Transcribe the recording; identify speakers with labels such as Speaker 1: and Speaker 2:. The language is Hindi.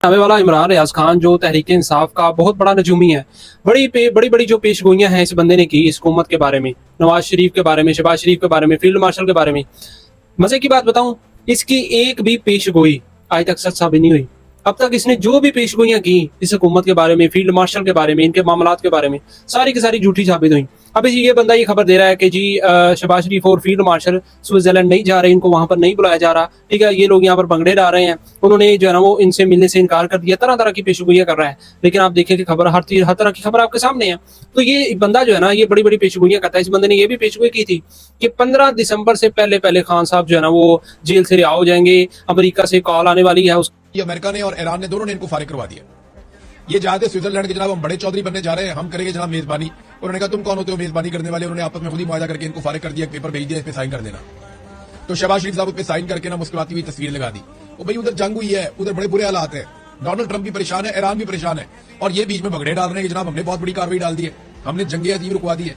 Speaker 1: आने वाला इमरान रियाज खान जो तहरीक इंसाफ का बहुत बड़ा नजूमी है, बड़ी बड़ी जो पेशगोइयां हैं इस बंदे ने की इस हुकूमत के बारे में, नवाज शरीफ के बारे में, शहबाज शरीफ के बारे में, फील्ड मार्शल के बारे में। मजे की बात बताऊं, इसकी एक भी पेशगोई आज तक सच साबित नहीं हुई। अब तक इसने जो भी पेशगोइयां की इस हुकूमत के बारे में, फील्ड मार्शल के बारे में, इनके मामलात के बारे में, सारी की सारी झूठी साबित हुई। अब ये बंदा ये खबर दे रहा है कि जी शहबाज शरीफ और फील्ड मार्शल स्विट्जरलैंड नहीं जा रहे, इनको वहां पर नहीं बुलाया जा रहा, ठीक है, ये लोग यहाँ पर भंगड़े डाल रहे हैं, उन्होंने जो है ना वो इनसे मिलने से इनकार कर दिया, तरह तरह की पेशगोइयां कर रहा है। लेकिन आप देखिए कि खबर हर तरह की खबर आपके सामने है। तो ये बंदा जो है ना ये बड़ी बड़ी पेशगोइयां करता है। इस बंदे ने ये भी पेशगोई की थी कि 15 दिसंबर से पहले पहले खान साहब जो है ना वो जेल से रिहा हो जाएंगे, अमेरिका से कॉल आने वाली है।
Speaker 2: ये अमेरिका ने और ईरान ने दोनों ने इनको फारिग करवा दिया। ये जाते स्विट्जरलैंड के जनाब हम बड़े चौधरी बनने जा रहे हैं, हम करेंगे जनाब मेजबानी। उन्होंने कहा तुम कौन होते हो मेजबानी करने वाले? उन्होंने आपस में खुद ही मुआहदा करके इनको फारिग कर दिया, पेपर भेज दिया, इस पे साइन कर देना। तो शहबाज शरीफ साहब उस पे साइन करके ना मुस्कुराती हुई तस्वीर लगा दी। वो भाई उधर जंग हुई है, उधर बड़े बुरे हालात है, डोनाल्ड ट्रंप भी परेशान है, ईरान भी परेशान है, और ये बीच में भगड़े डाल रहे हैं कि जनाब हमने बहुत बड़ी कार्रवाई डाल दी है, हमने जंगे अजीब रुकवा दी है।